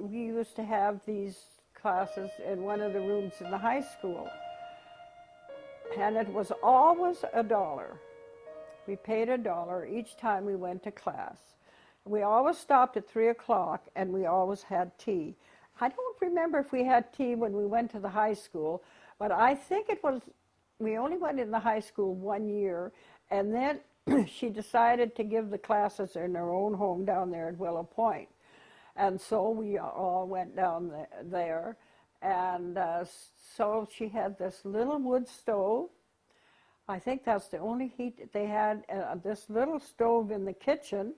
We used to have these classes in one of the rooms in the high school, and it was always $1. We paid $1 each time we went to class. We always stopped at 3 o'clock, and we always had tea. I don't remember if we had tea when we went to the high school, but I think it was, we only went in the high school 1 year, and then she decided to give the classes in her own home down there at Willow Point. And so we all went down there, and so she had this little wood stove. I think that's the only heat they had, this little stove in the kitchen,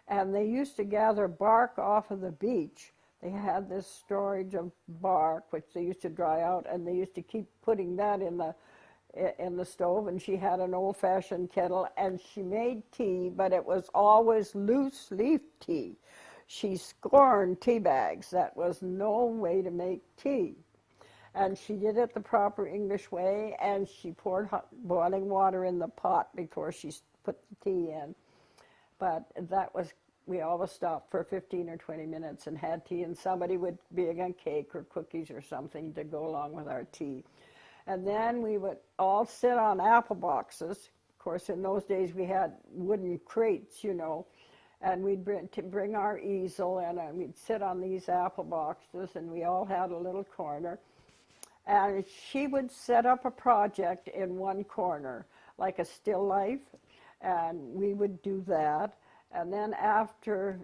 and they used to gather bark off of the beach. They had this storage of bark, which they used to dry out, and they used to keep putting that in the stove, and she had an old-fashioned kettle, and she made tea, but it was always loose leaf tea. She scorned tea bags. That was no way to make tea. And she did it the proper English way, and she poured hot boiling water in the pot before she put the tea in. But that was, we always stopped for 15 or 20 minutes and had tea, and somebody would bring a cake or cookies or something to go along with our tea. And then we would all sit on apple boxes. Of course, in those days we had wooden crates, you know, and we'd bring our easel in, and we'd sit on these apple boxes, and we all had a little corner. And she would set up a project in one corner, like a still life, and we would do that. And then after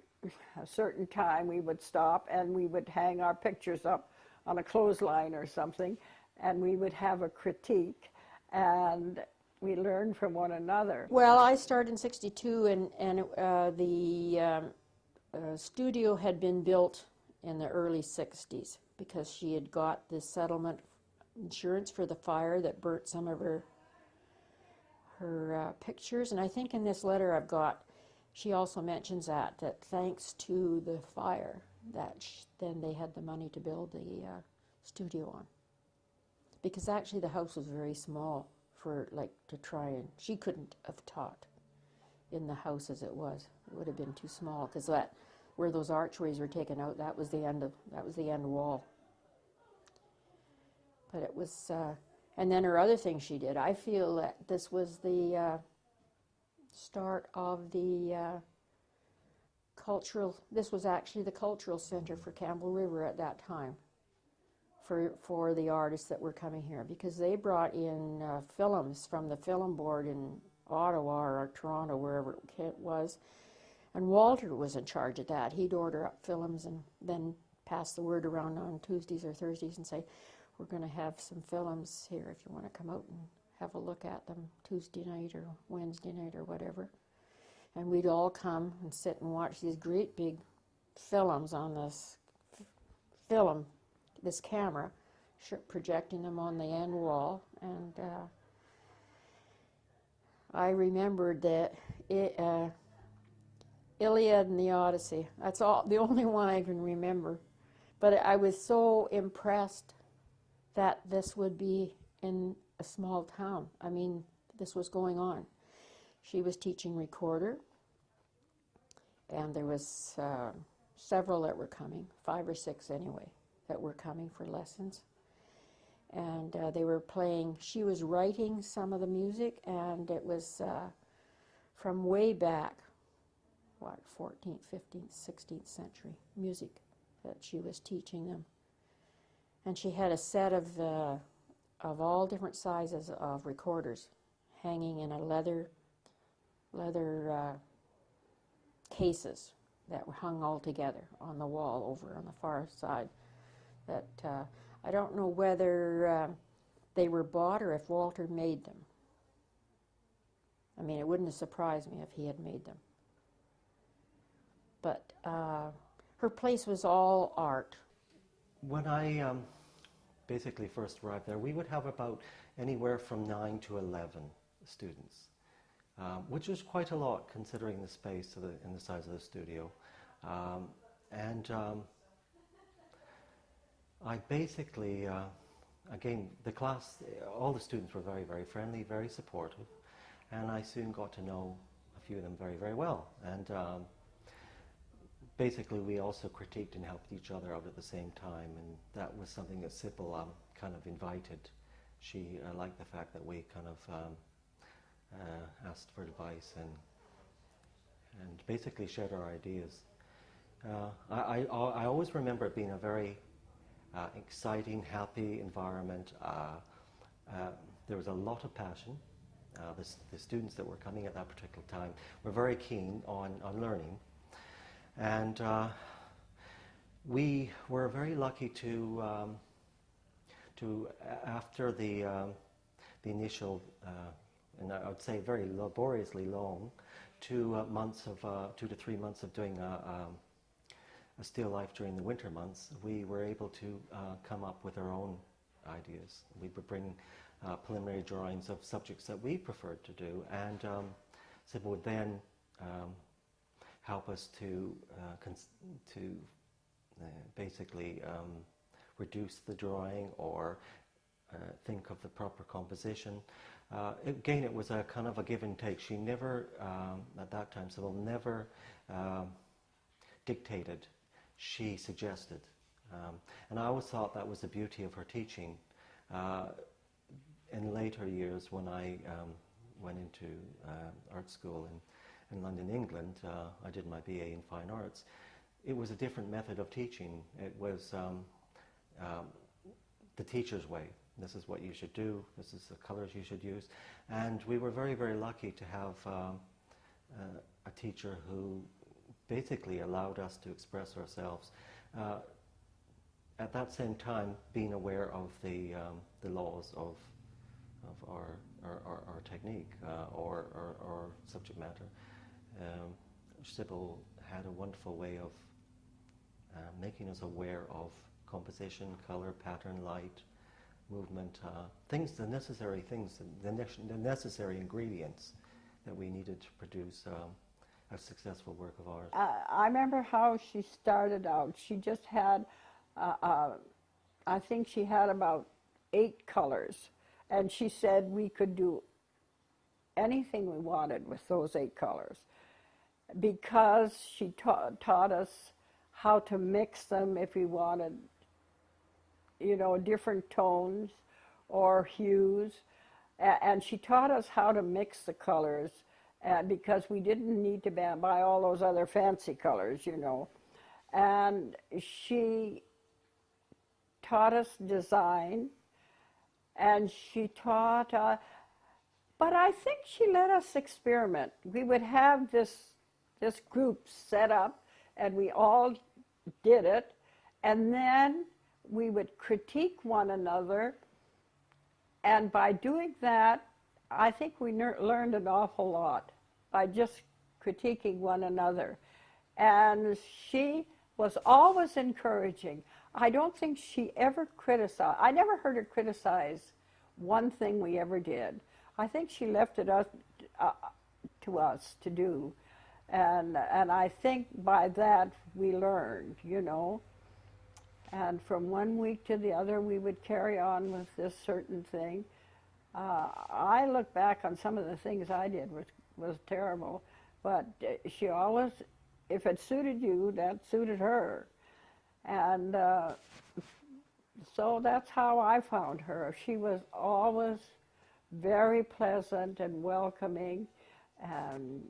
a certain time, we would stop, and we would hang our pictures up on a clothesline or something, and we would have a critique, and we learned from one another. Well, I started in '62, and the studio had been built in the early '60s because she had got the settlement insurance for the fire that burnt some of her pictures. And I think in this letter I've got, she also mentions that thanks to the fire, that then they had the money to build the studio on. Because actually the house was very small for, like, to try, and she couldn't have taught in the house as it was. It would have been too small, because that, where those archways were taken out, that was the end wall. But it was, and then her other thing she did, I feel that this was the start of the this was actually the cultural center for Campbell River at that time, for the artists that were coming here, because they brought in films from the film board in Ottawa or Toronto, wherever it was, and Walter was in charge of that. He'd order up films and then pass the word around on Tuesdays or Thursdays and say, we're going to have some films here if you want to come out and have a look at them Tuesday night or Wednesday night or whatever. And we'd all come and sit and watch these great big films on this this camera, projecting them on the end wall. And I remembered that Iliad and the Odyssey. That's the only one I can remember. But I was so impressed that this would be in a small town. I mean, this was going on. She was teaching recorder, and there was several that were coming, 5 or 6 anyway, that were coming for lessons. And they were playing, she was writing some of the music, and it was from way back, what, 14th, 15th, 16th century music that she was teaching them. And she had a set of all different sizes of recorders hanging in a leather cases that were hung all together on the wall over on the far side. That I don't know whether they were bought or if Walter made them. I mean, it wouldn't have surprised me if he had made them. But her place was all art. When I basically first arrived there, we would have about anywhere from 9 to 11 students, which was quite a lot considering the space and the size of the studio. I basically, again, the class, all the students were very, very friendly, very supportive, and I soon got to know a few of them very, very well. And basically we also critiqued and helped each other out at the same time, and that was something that Sybil kind of invited. She liked the fact that we kind of asked for advice and basically shared our ideas. I always remember it being a very exciting, happy environment. There was a lot of passion. The students that were coming at that particular time were very keen on learning. And we were very lucky to after the initial, and I would say very laboriously long, 2 to 3 months of doing a still life during the winter months, we were able to come up with our own ideas. We would bring preliminary drawings of subjects that we preferred to do, and Sybil would then help us to basically reduce the drawing or think of the proper composition. Again, it was a kind of a give and take. She never, at that time, Sybil never dictated. She suggested. And I always thought that was the beauty of her teaching. In later years, when I went into art school in London, England, I did my BA in Fine Arts. It was a different method of teaching. It was the teacher's way. This is what you should do. This is the colors you should use. And we were very, very lucky to have a teacher who basically allowed us to express ourselves. At that same time, being aware of the laws of our technique or subject matter. Sybil had a wonderful way of making us aware of composition, color, pattern, light, movement, things, the necessary things, the necessary ingredients that we needed to produce a successful work of art. I remember how she started out. She just had, I think she had about 8 colors, and she said we could do anything we wanted with those 8 colors because she taught us how to mix them if we wanted, you know, different tones or hues. And she taught us how to mix the colors because we didn't need to buy all those other fancy colors, you know. And she taught us design, and she taught, but I think she let us experiment. We would have this group set up, and we all did it, and then we would critique one another, and by doing that, I think we learned an awful lot by just critiquing one another. And she was always encouraging. I don't think she ever criticized. I never heard her criticize one thing we ever did. I think she left it up to us to do. And I think by that we learned, you know. And from one week to the other, we would carry on with this certain thing. I look back on some of the things I did was terrible, but she always, if it suited you, that suited her. And so that's how I found her. She was always very pleasant and welcoming, and,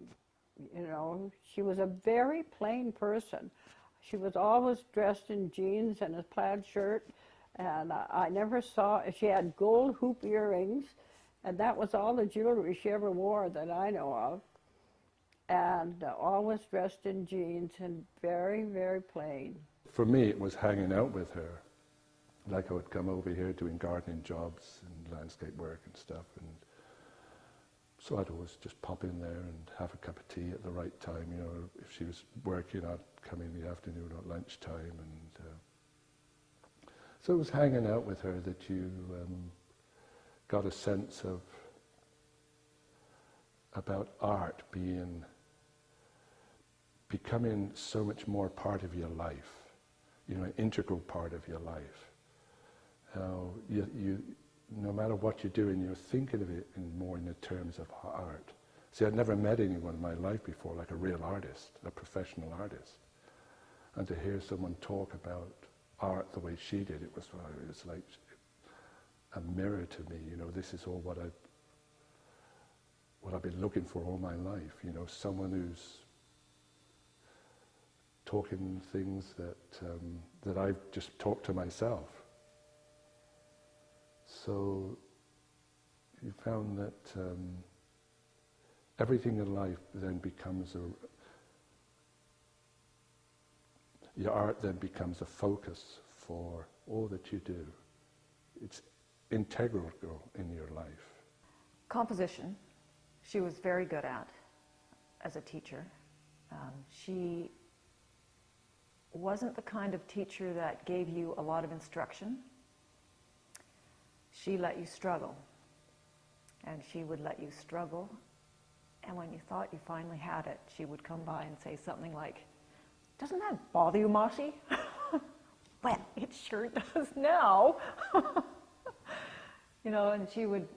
you know, she was a very plain person. She was always dressed in jeans and a plaid shirt, and I never saw, she had gold hoop earrings, and that was all the jewelry she ever wore that I know of, and always dressed in jeans and very, very plain. For me, it was hanging out with her. Like I would come over here doing gardening jobs and landscape work and stuff, and so I'd always just pop in there and have a cup of tea at the right time. You know, if she was working, I'd come in the afternoon at lunchtime, and so it was hanging out with her that you got a sense of about art becoming so much more part of your life, you know, an integral part of your life. How you no matter what you're doing, you're thinking of it more in the terms of art. See, I'd never met anyone in my life before like a real artist, a professional artist. And to hear someone talk about art the way she did, it was like a mirror to me. You know, this is all what I've been looking for all my life. You know, someone who's talking things that I've just talked to myself. So you found that everything in life then becomes your art then becomes a focus for all that you do. It's integral in your life. Composition, she was very good at as a teacher. She wasn't the kind of teacher that gave you a lot of instruction. She let you struggle. And she would let you struggle. And when you thought you finally had it, she would come by and say something like, "Doesn't that bother you, Moshi?" "Well, it sure does now." You know, and she would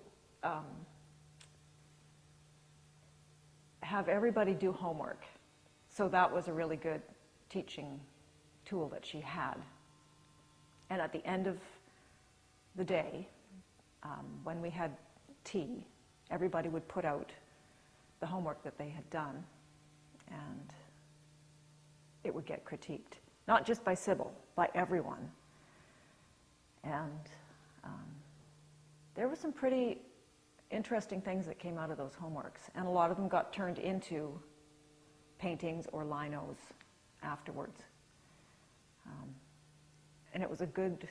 have everybody do homework. So that was a really good teaching tool that she had. And at the end of the day, when we had tea, everybody would put out the homework that they had done, and it would get critiqued. Not just by Sybil, by everyone. And there were some pretty interesting things that came out of those homeworks, and a lot of them got turned into paintings or linos afterwards. And it was a good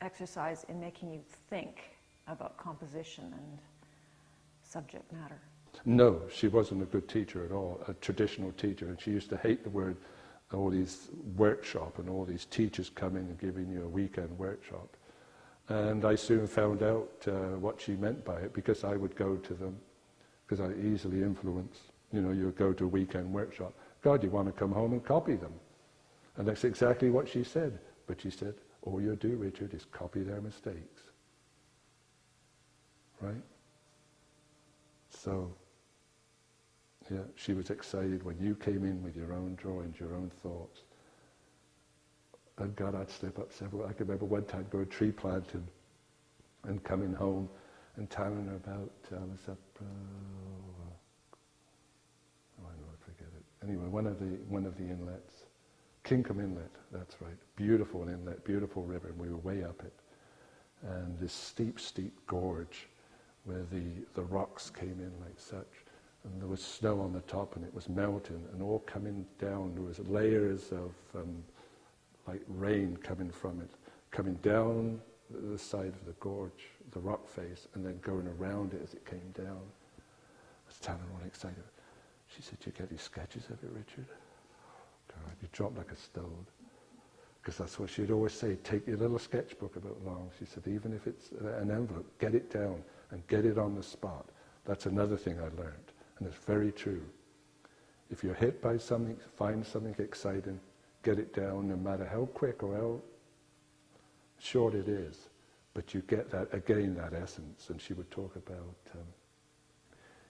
exercise in making you think about composition and subject matter. No, she wasn't a good teacher at all, a traditional teacher, and she used to hate the word, all these workshop and all these teachers coming and giving you a weekend workshop. And I soon found out what she meant by it, because I would go to them, because I easily influence. You know, you would go to a weekend workshop. God, you want to come home and copy them. And that's exactly what she said. But she said, all you do, Richard, is copy their mistakes. Right? So, yeah, she was excited when you came in with your own drawings, your own thoughts. And God, I'd slip up several. I can remember one time going tree planting and coming home and telling her about, I was up, I forget it. Anyway, one of the inlets, Kinkham Inlet, that's right. Beautiful inlet, beautiful river, and we were way up it. And this steep, steep gorge where the rocks came in like such. And there was snow on the top, and it was melting, and all coming down. There was layers of like rain coming from it, coming down the side of the gorge, the rock face, and then going around it as it came down. I was telling her all excited. She said, "You get these sketches of it, Richard?" God, you dropped like a stone. Because that's what she'd always say, take your little sketchbook about long. She said, even if it's an envelope, get it down and get it on the spot. That's another thing I learned, and it's very true. If you're hit by something, find something exciting, get it down, no matter how quick or how short it is. But you get that, again, that essence. And she would talk about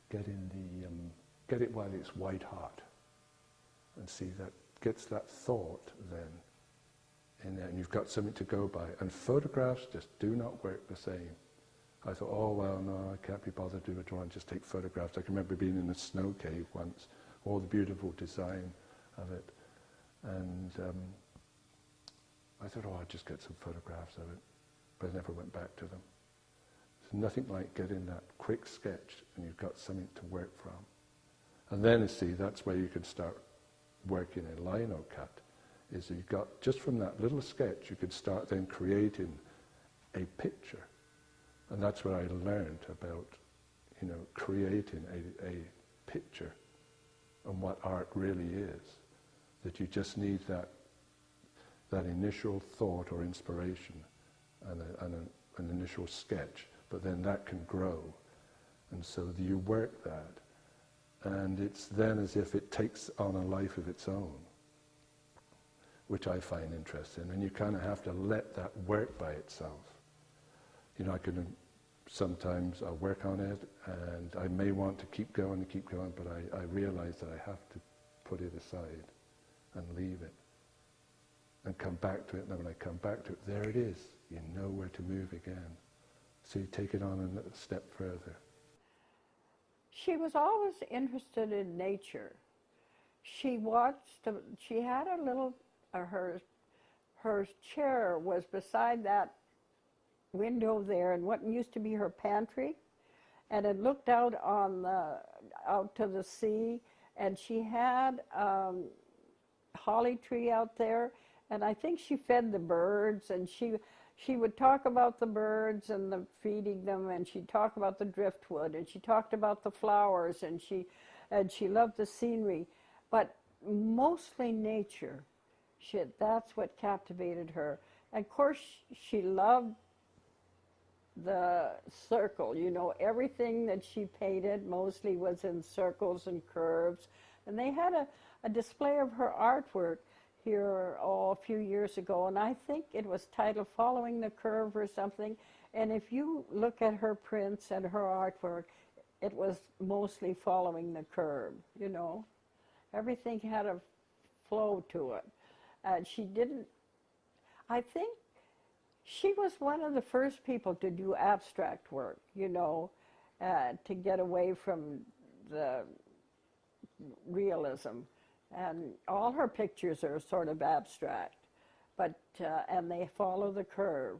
get it while it's white hot. And see, that gets that thought then in there, and you've got something to go by. And photographs just do not work the same. I thought, oh, well, no, I can't be bothered to do a drawing, just take photographs. I can remember being in a snow cave once, all the beautiful design of it. And I thought, oh, I'll just get some photographs of it. But I never went back to them. There's nothing like getting that quick sketch, and you've got something to work from. And then, you see, that's where you can start working in lino cut, is that you've got, just from that little sketch, you could start then creating a picture. And that's what I learned about, you know, creating a picture and what art really is. That you just need that initial thought or inspiration and an initial sketch, but then that can grow. And so you work that, and it's then as if it takes on a life of its own, which I find interesting. And you kind of have to let that work by itself. You know, sometimes I work on it, and I may want to keep going, but I realize that I have to put it aside and leave it and come back to it. And when I come back to it, there it is. You know where to move again. So you take it on a step further. She was always interested in nature. She watched, she had a little, her chair was beside that window there in what used to be her pantry, and it looked out on out to the sea, and she had holly tree out there, and I think she fed the birds, and she would talk about the birds and the feeding them, and she'd talk about the driftwood, and she talked about the flowers, and she loved the scenery, but mostly nature. That's what captivated her. And of course, she loved the circle. You know, everything that she painted mostly was in circles and curves. And they had a display of her artwork here a few years ago, and I think it was titled Following the Curve or something. And if you look at her prints and her artwork, it was mostly following the curve, you know. Everything had a flow to it. She didn't, I think she was one of the first people to do abstract work, you know, to get away from the realism. And all her pictures are sort of abstract, but and they follow the curve.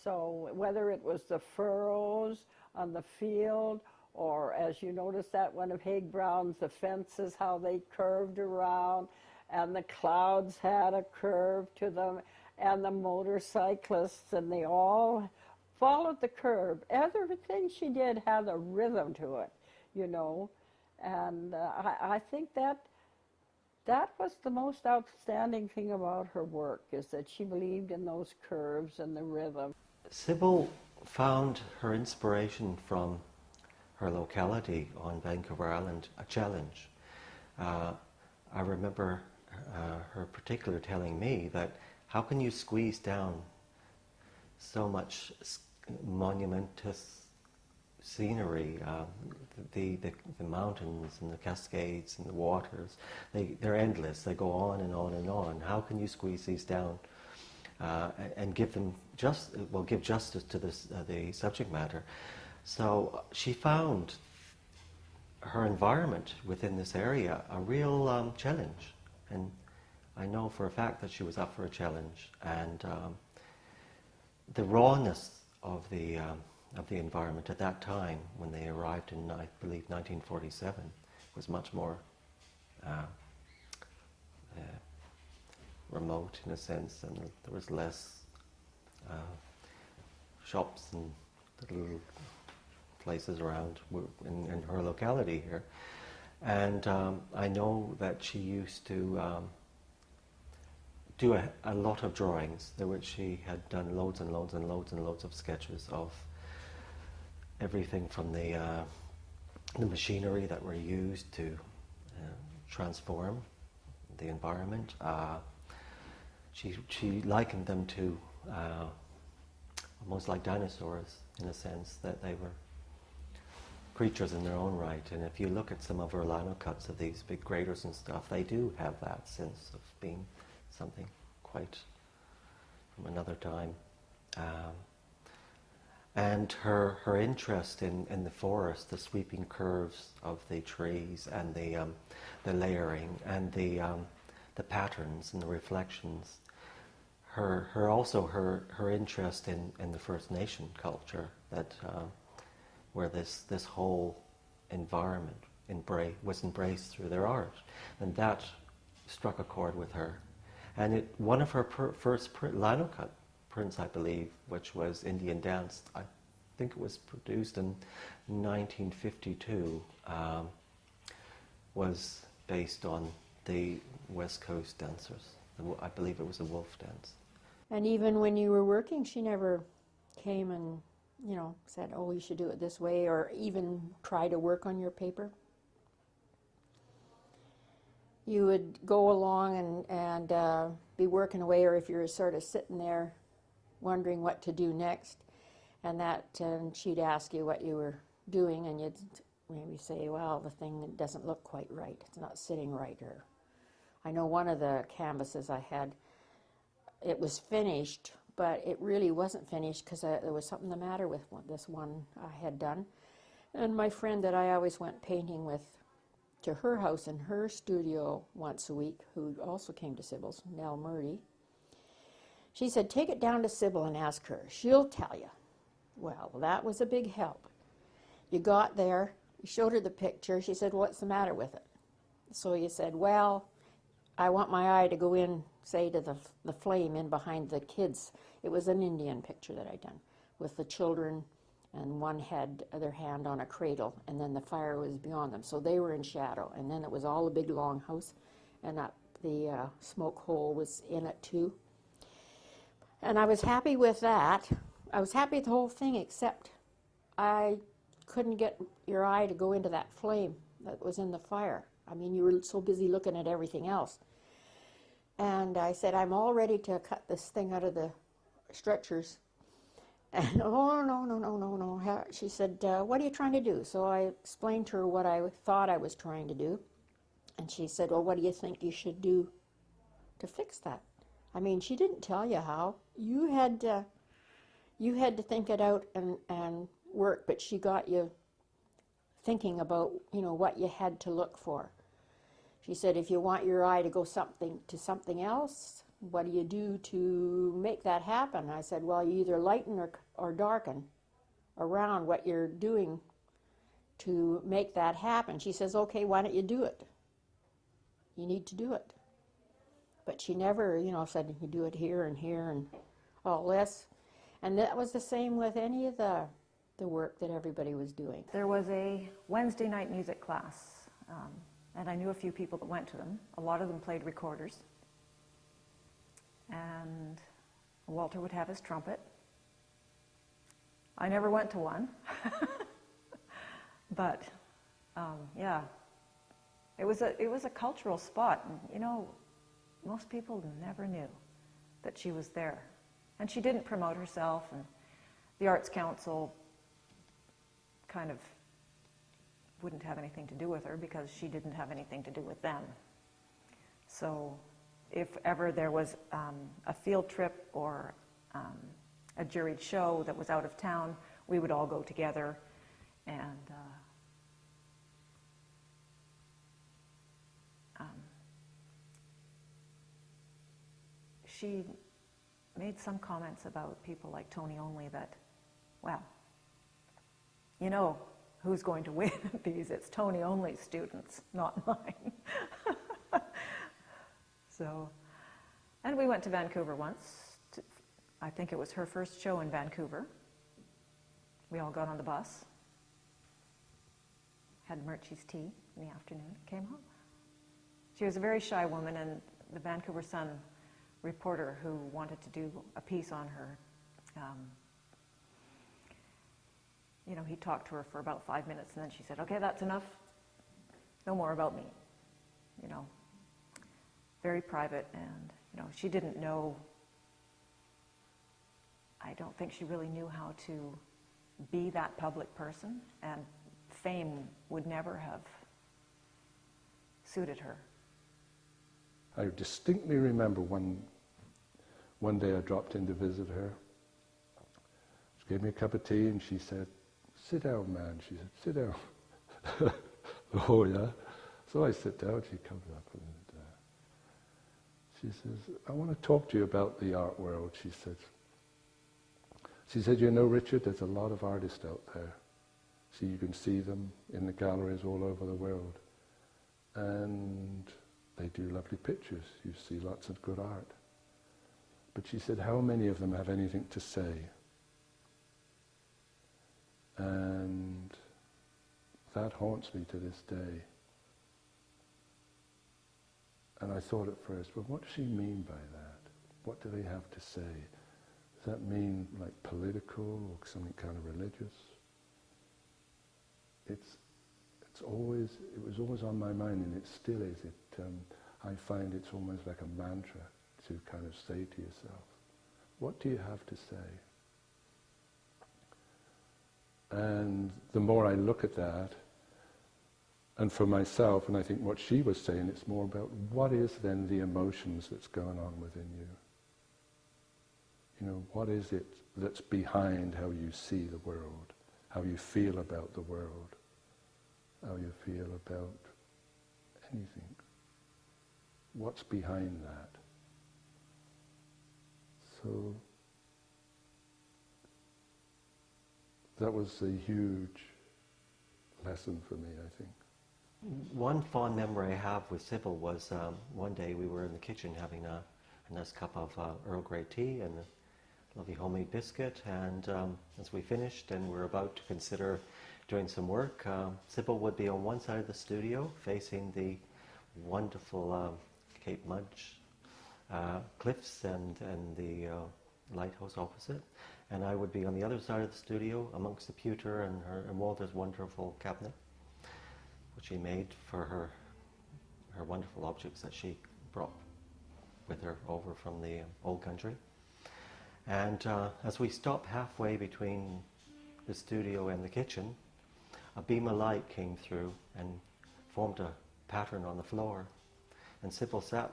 So whether it was the furrows on the field, or as you notice that one of Haig Brown's, the fences, how they curved around, and the clouds had a curve to them, and the motorcyclists, and they all followed the curve. Everything she did had a rhythm to it, you know, and I think that was the most outstanding thing about her work, is that she believed in those curves and the rhythm. Sybil found her inspiration from her locality on Vancouver Island, a challenge. I remember her particular telling me that how can you squeeze down so much monumentous scenery, the mountains and the cascades and the waters, they're endless, they go on and on and on. How can you squeeze these down and give them give justice to the subject matter? So she found her environment within this area a real challenge, and I know for a fact that she was up for a challenge, and the rawness of the environment at that time, when they arrived in, I believe, 1947, was much more remote in a sense, and there was less shops and little places around in her locality here. And I know that she used to do a lot of drawings, which she had done loads and loads and loads and loads of sketches of everything from the machinery that were used to transform the environment. She likened them to almost like dinosaurs, in a sense, that they were creatures in their own right. And if you look at some of her lino cuts of these big graders and stuff, they do have that sense of being something quite from another time. And her interest in the forest, the sweeping curves of the trees, and the layering, and the patterns and the reflections. Her interest in the First Nation culture, that where this whole environment was embraced through their art, and that struck a chord with her. And one of her first lino cut prints, I believe, which was Indian Dance, I think it was produced in 1952, was based on the West Coast dancers. I believe it was a wolf dance. And even when you were working, she never came and, you know, said, oh, you should do it this way, or even try to work on your paper. You would go along and be working away, or if you were sort of sitting there wondering what to do next, and she'd ask you what you were doing, and you'd maybe say, well, the thing doesn't look quite right, it's not sitting right, or I know one of the canvases I had, it was finished, but it really wasn't finished because there was something the matter with this one I had done. And my friend that I always went painting with to her house in her studio once a week, who also came to Sybil's, Nell Murray, she said, take it down to Sybil and ask her. She'll tell you. Well, that was a big help. You got there, you showed her the picture. She said, what's the matter with it? So you said, well, I want my eye to go in, say, to the flame in behind the kids. It was an Indian picture that I'd done with the children, and one had their hand on a cradle, and then the fire was beyond them. So they were in shadow, and then it was all a big long house, and the smoke hole was in it too. And I was happy with that. I was happy with the whole thing, except I couldn't get your eye to go into that flame that was in the fire. I mean, you were so busy looking at everything else. And I said, I'm all ready to cut this thing out of the stretchers. And, oh, no. She said, what are you trying to do? So I explained to her what I thought I was trying to do. And she said, well, what do you think you should do to fix that? I mean, she didn't tell you how. You had to think it out and work, but she got you thinking about, what you had to look for. She said, if you want your eye to go to something else, what do you do to make that happen? I said, well, you either lighten or darken around what you're doing to make that happen. She says, okay, why don't you do it? You need to do it. But she never, said you do it here and all this. And that was the same with any of the work that everybody was doing. There was a Wednesday night music class, and I knew a few people that went to them. A lot of them played recorders. And Walter would have his trumpet. I never went to one. But, yeah, it was a cultural spot. And, most people never knew that she was there. And she didn't promote herself, and the Arts Council kind of wouldn't have anything to do with her because she didn't have anything to do with them. So if ever there was a field trip or a juried show that was out of town, we would all go together, and she made some comments about people like Tony Only that, well, who's going to win these? It's Tony Only's students, not mine. So, and we went to Vancouver once. I think it was her first show in Vancouver. We all got on the bus, had Murchie's tea in the afternoon, came home. She was a very shy woman, and the Vancouver Sun reporter who wanted to do a piece on her, he talked to her for about 5 minutes, and then she said, okay, that's enough. No more about me. Very private, and, she didn't know, I don't think she really knew how to be that public person, and fame would never have suited her. I distinctly remember one day I dropped in to visit her. She gave me a cup of tea and she said, sit down, man. She said, sit down. Oh, yeah? So I sit down, she comes up and she says, I want to talk to you about the art world, she said. She said, Richard, there's a lot of artists out there. So you can see them in the galleries all over the world. And they do lovely pictures. You see lots of good art. But she said, how many of them have anything to say? And that haunts me to this day. And I thought at first, well, what does she mean by that? What do they have to say? Does that mean like political or something kind of religious? It was always on my mind, and it still is. I find it's almost like a mantra to kind of say to yourself, what do you have to say? And the more I look at that, And for myself, and I think what she was saying, it's more about what is then the emotions that's going on within you. You know, what is it that's behind how you see the world, how you feel about the world, how you feel about anything. What's behind that? So that was a huge lesson for me, I think. One fond memory I have with Sybil was one day we were in the kitchen having a nice cup of Earl Grey tea and a lovely homemade biscuit, and as we finished and we're about to consider doing some work, Sybil would be on one side of the studio facing the wonderful Cape Mudge cliffs and the lighthouse opposite, and I would be on the other side of the studio amongst the pewter and Walter's wonderful cabinet, which she made for her wonderful objects that she brought with her over from the old country. And as we stopped halfway between the studio and the kitchen, a beam of light came through and formed a pattern on the floor. And Sybil sat,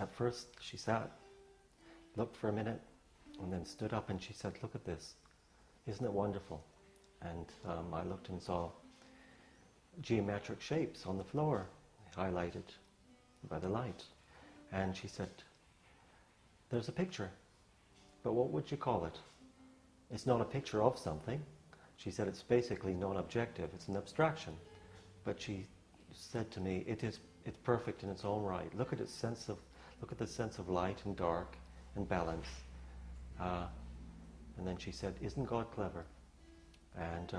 at first she sat, looked for a minute, and then stood up and she said, "Look at this, isn't it wonderful?" And I looked and saw geometric shapes on the floor, highlighted by the light. And she said, "There's a picture, but what would you call it? It's not a picture of something." She said, "It's basically non-objective, it's an abstraction." But she said to me, it's perfect in its own right. Look at the sense of light and dark and balance." And then she said, "Isn't God clever?" And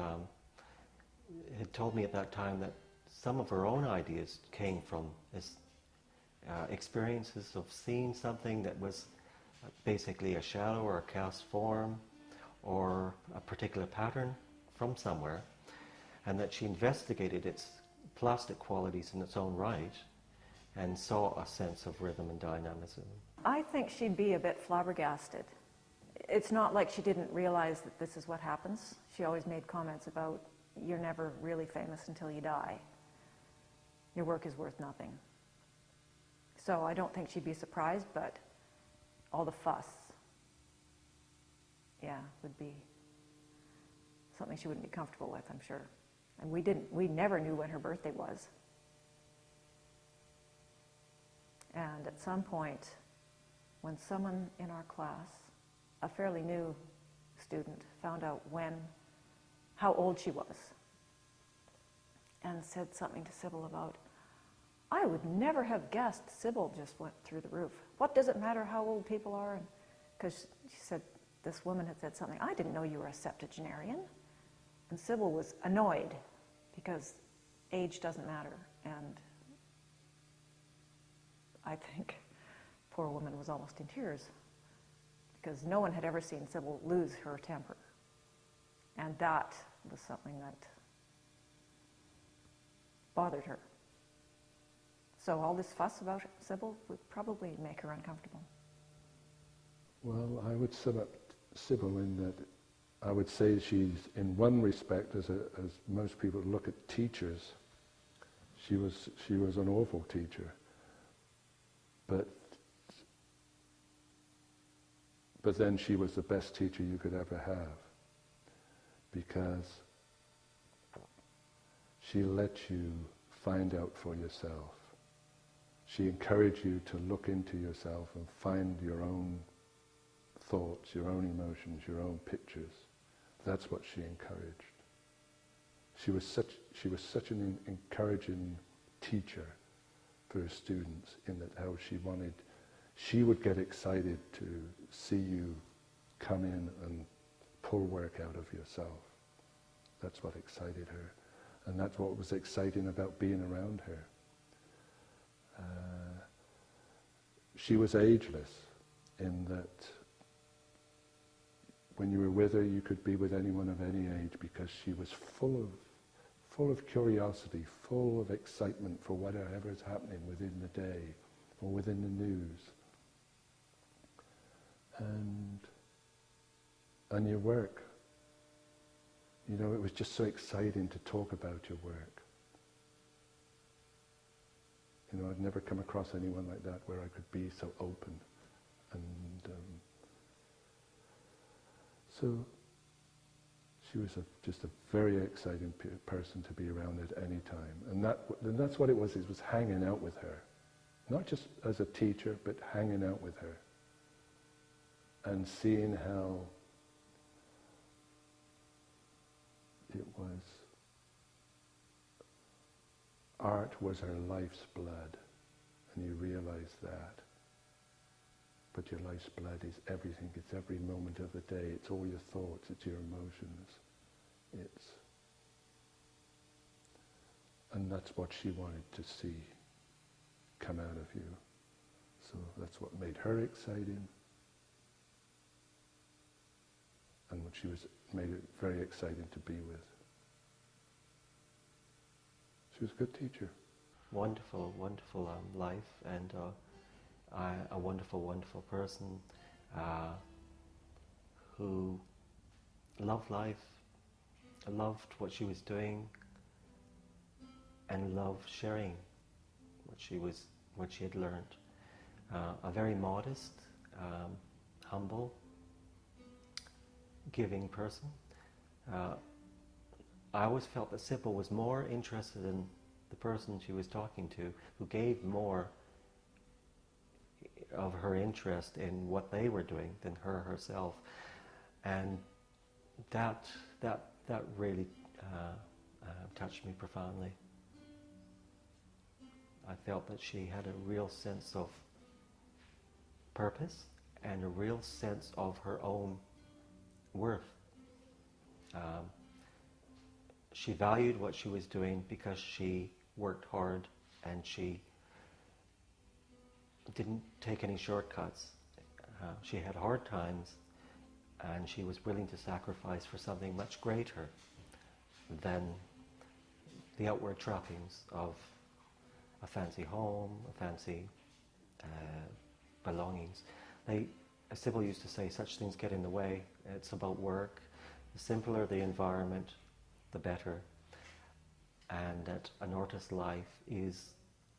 had told me at that time that some of her own ideas came from experiences of seeing something that was basically a shadow or a cast form or a particular pattern from somewhere, and that she investigated its plastic qualities in its own right and saw a sense of rhythm and dynamism. I think she'd be a bit flabbergasted. It's not like she didn't realize that this is what happens. She always made comments about, "You're never really famous until you die. Your work is worth nothing." So I don't think she'd be surprised, but all the fuss, yeah, would be something she wouldn't be comfortable with, I'm sure. And we never knew when her birthday was. And at some point, when someone in our class, a fairly new student, found out how old she was, and said something to Sybil about, "I would never have guessed Sybil just went through the roof. What does it matter how old people are?" Because she said, this woman had said something, "I didn't know you were a septuagenarian." And Sybil was annoyed because age doesn't matter. And I think poor woman was almost in tears because no one had ever seen Sybil lose her temper. And that was something that bothered her. So all this fuss about Sybil would probably make her uncomfortable. Well, I would sum up Sybil in that I would say she's, in one respect, as most people look at teachers, she was an awful teacher. But then she was the best teacher you could ever have, because she let you find out for yourself. She encouraged you to look into yourself and find your own thoughts, your own emotions, your own pictures. That's what she encouraged. She was such an encouraging teacher for her students, in that how she would get excited to see you come in and pull work out of yourself. That's what excited her. And that's what was exciting about being around her. She was ageless, in that when you were with her, you could be with anyone of any age, because she was full of curiosity, full of excitement for whatever is happening within the day or within the news. And your work. You know, it was just so exciting to talk about your work. You know, I'd never come across anyone like that where I could be so open. And so she was just a very exciting person to be around at any time. And that's what it was hanging out with her. Not just as a teacher, but hanging out with her. And seeing how it was, art was her life's blood. And you realize that. But your life's blood is everything. It's every moment of the day. It's all your thoughts. It's your emotions. And that's what she wanted to see come out of you. So that's what made her exciting. And what made it very exciting to be with. She was a good teacher. Wonderful, wonderful life, and a wonderful, wonderful person who loved life, loved what she was doing, and loved sharing what she had learned. A very modest, humble, giving person. I always felt that Sybil was more interested in the person she was talking to, who gave more of her interest in what they were doing than her herself, and that really touched me profoundly. I felt that she had a real sense of purpose and a real sense of her own worth. She valued what she was doing because she worked hard and she didn't take any shortcuts. She had hard times and she was willing to sacrifice for something much greater than the outward trappings of a fancy home, a fancy belongings. Sybil used to say, such things get in the way. It's about work. The simpler the environment, the better. And that an artist's life is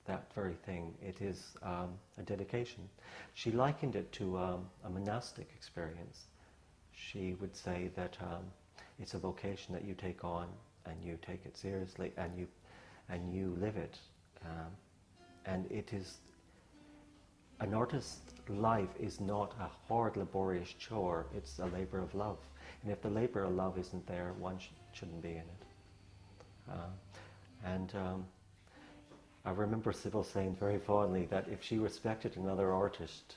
that very thing. It is a dedication. She likened it to a monastic experience. She would say that it's a vocation that you take on and you take it seriously and you live it. And it is, an artist's life is not a hard, laborious chore. It's a labor of love. And if the labor of love isn't there, one shouldn't be in it. I remember Sybil saying very fondly that if she respected another artist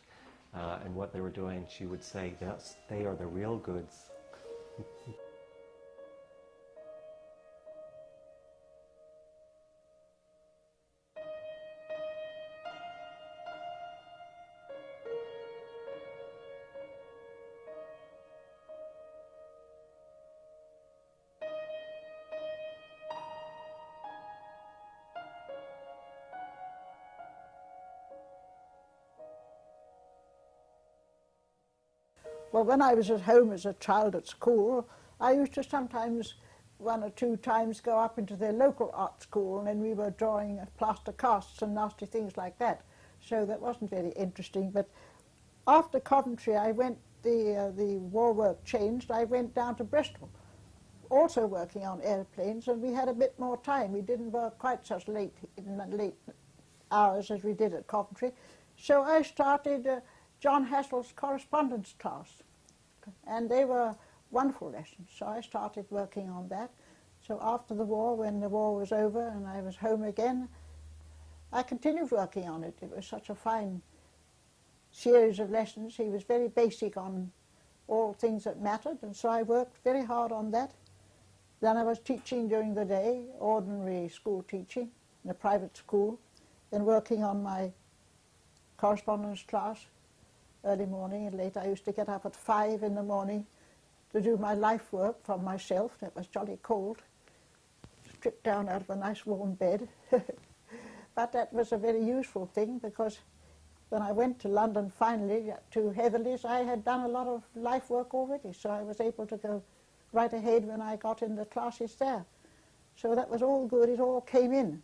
and what they were doing, she would say, they are the real goods. Well, when I was at home as a child at school, I used to sometimes, 1 or 2 times, go up into their local art school, and then we were drawing plaster casts and nasty things like that. So that wasn't very interesting. But after Coventry, I went, the war work changed, I went down to Bristol, also working on airplanes, and we had a bit more time. We didn't work quite such late hours as we did at Coventry. So I started John Hassel's correspondence class, and they were wonderful lessons. So I started working on that. So after the war, when the war was over and I was home again, I continued working on it. It was such a fine series of lessons. He was very basic on all things that mattered, and so I worked very hard on that. Then I was teaching during the day, ordinary school teaching in a private school, then working on my correspondence class early morning and late. I used to get up at 5 in the morning to do my life work from myself. It was jolly cold. Stripped down out of a nice warm bed. But that was a very useful thing, because when I went to London finally, to Heatherley's, I had done a lot of life work already, so I was able to go right ahead when I got in the classes there. So that was all good. It all came in.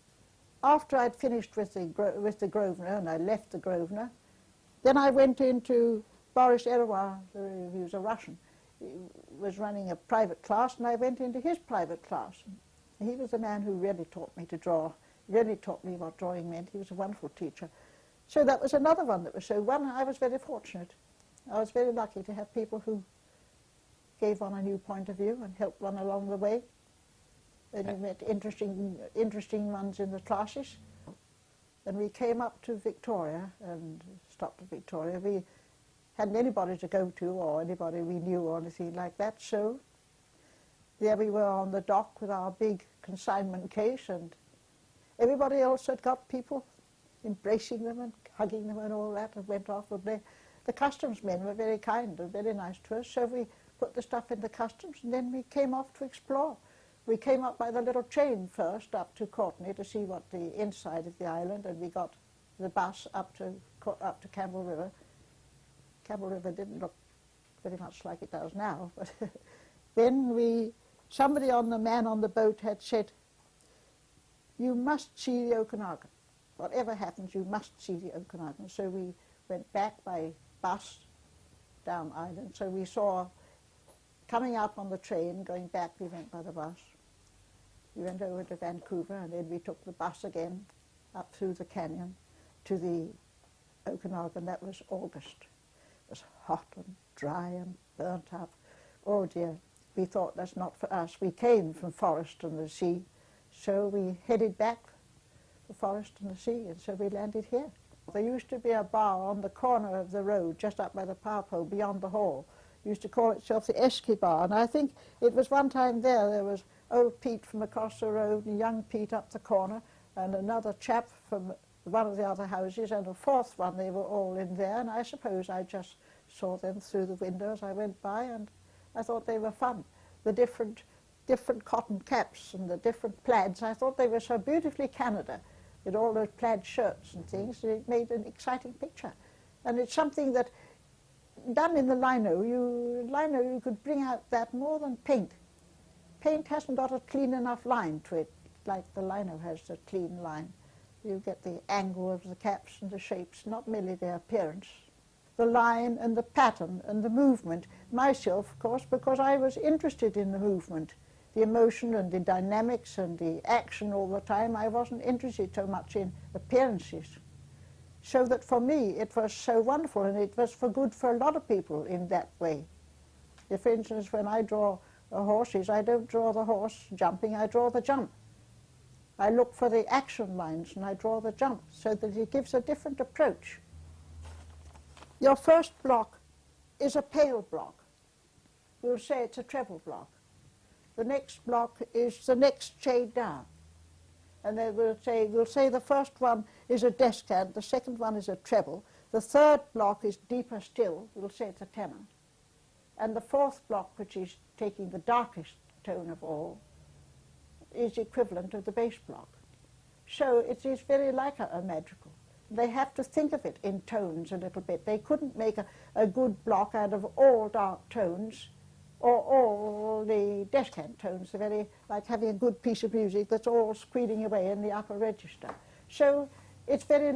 after I'd finished with the Grosvenor, and I left the Grosvenor, then I went into Boris Eroy, he was a Russian. He was running a private class, and I went into his private class. He was the man who really taught me to draw, really taught me what drawing meant. He was a wonderful teacher. So that was another one that was so one. I was very fortunate. I was very lucky to have people who gave one a new point of view and helped one along the way. And you met interesting ones in the classes. And we came up to Victoria and stopped at Victoria. We hadn't anybody to go to or anybody we knew or anything like that. So there we were on the dock with our big consignment case, and everybody else had got people embracing them and hugging them and all that, and went off. And the customs men were very kind and very nice to us, so we put the stuff in the customs, and then we came off to explore. We came up by the little train first up to Courtenay to see what the inside of the island, and we got the bus up to Campbell River. Campbell River didn't look very much like it does now, but then somebody on the man on the boat had said, "You must see the Okanagan. Whatever happens, you must see the Okanagan." So we went back by bus down island. So we saw, coming up on the train, going back, we went by the bus. We went over to Vancouver, and then we took the bus again up through the canyon to the Okanagan. That was August. It was hot and dry and burnt up. Oh dear, we thought that's not for us. We came from forest and the sea, so we headed back the forest and the sea, and so we landed here. There used to be a bar on the corner of the road, just up by the power pole, beyond the hall. It used to call itself the Esky Bar, and I think it was one time there was old Pete from across the road, and young Pete up the corner, and another chap from one of the other houses, and a fourth one. They were all in there, and I suppose I just saw them through the window as I went by, and I thought they were fun. The different cotton caps and the different plaids, I thought they were so beautifully Canada, with all those plaid shirts and things. It made an exciting picture. And it's something that, done in the lino, you could bring out that more than paint. Paint hasn't got a clean enough line to it, like the lino has a clean line. You get the angle of the caps and the shapes, not merely their appearance. The line and the pattern and the movement. Myself, of course, because I was interested in the movement, the emotion and the dynamics and the action all the time. I wasn't interested so much in appearances. So that for me it was so wonderful, and it was for good for a lot of people in that way. If, for instance, when I draw horses, I don't draw the horse jumping, I draw the jump. I look for the action lines and I draw the jump, so that it gives a different approach. Your first block is a pale block. We'll say it's a treble block. The next block is the next shade down. And then we'll say the first one is a descant, the second one is a treble, the third block is deeper still, we'll say it's a tenor. And the fourth block, which is taking the darkest tone of all, is equivalent of the bass block. So it is very like a madrigal. They have to think of it in tones a little bit. They couldn't make a good block out of all dark tones or all the descant tones. They're very like having a good piece of music that's all squealing away in the upper register. So it's very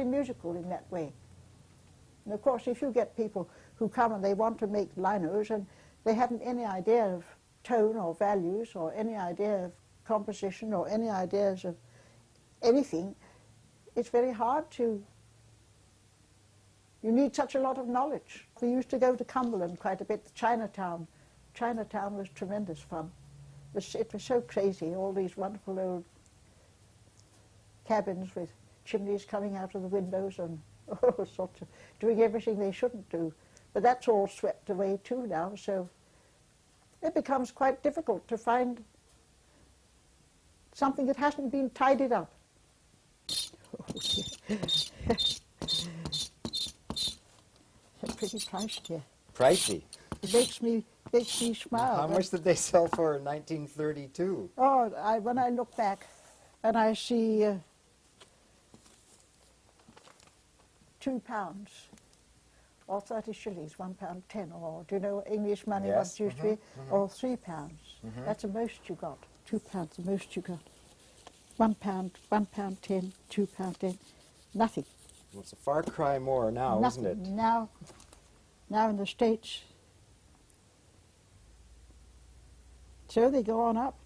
musical in that way. And of course, if you get people who come and they want to make linos and they haven't any idea of tone or values or any idea of composition or any ideas of anything, it's very hard to, you need such a lot of knowledge. We used to go to Cumberland quite a bit, Chinatown. Chinatown was tremendous fun. It was so crazy, all these wonderful old cabins with chimneys coming out of the windows and all sorts of, doing everything they shouldn't do. But that's all swept away too now, so it becomes quite difficult to find something that hasn't been tidied up. It's pretty priced here. Pricey. It makes me smile. How much did they sell for in 1932? Oh, when I look back and I see £2 or 30 shillings, £1.10, or do you know what English money Yes. once used to be? Or £3. That's the most you got. £2, the most you got. £1, £1.10, £2.10, nothing. Well, it's a far cry more now, nothing. isn't it? Now in the States, so they go on up.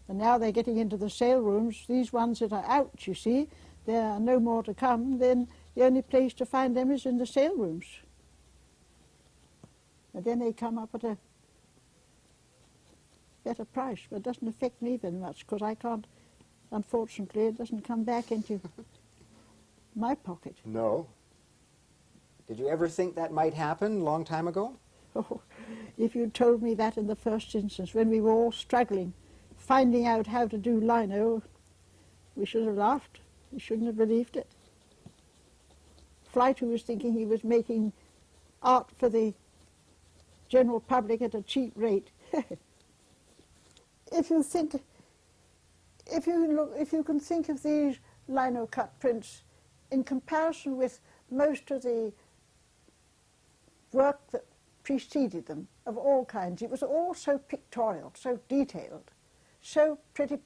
And now they're getting into the sale rooms. These ones that are out, you see, there are no more to come. Then the only place to find them is in the sale rooms. And then they come up at a better price, but it doesn't affect me very much because I can't, unfortunately, it doesn't come back into my pocket. No. Did you ever think that might happen a long time ago? Oh, if you'd told me that in the first instance, when we were all struggling, finding out how to do lino, we should have laughed. We shouldn't have believed it. Flyte was thinking he was making art for the general public at a cheap rate. If you can think of these lino cut prints in comparison with most of the work that preceded them of all kinds, it was all so pictorial, so detailed, so pretty,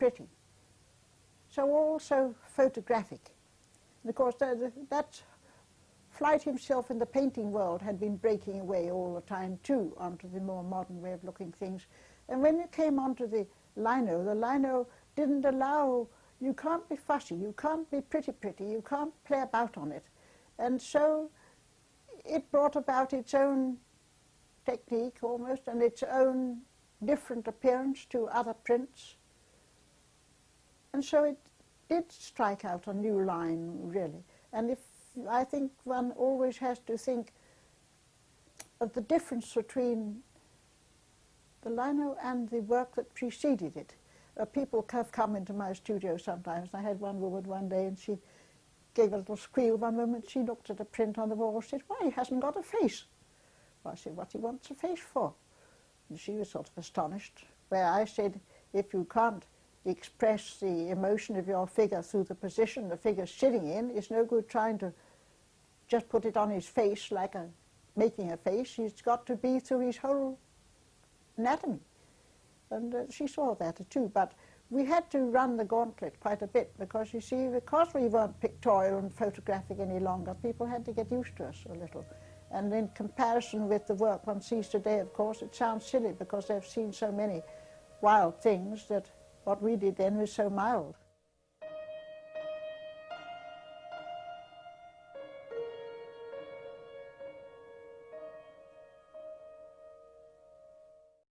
so all so photographic. And of course, that's Flyte himself in the painting world had been breaking away all the time too onto the more modern way of looking things. And when it came onto the lino didn't allow, you can't be fussy, you can't be pretty, you can't play about on it. And so it brought about its own technique almost and its own different appearance to other prints. And so it did strike out a new line, really. And I think one always has to think of the difference between the lino and the work that preceded it. People have come into my studio sometimes. I had one woman one day and she gave a little squeal one moment. She looked at a print on the wall and said, "Why, he hasn't got a face." Well, I said, "What he wants a face for?" And she was sort of astonished. Where I said, if you can't express the emotion of your figure through the position the figure's sitting in, it's no good trying to just put it on his face like making a face. It's got to be through his whole anatomy. And she saw that too. But we had to run the gauntlet quite a bit because, you see, because we weren't pictorial and photographic any longer, people had to get used to us a little. And in comparison with the work one sees today, of course, it sounds silly because they've seen so many wild things that what we did then was so mild.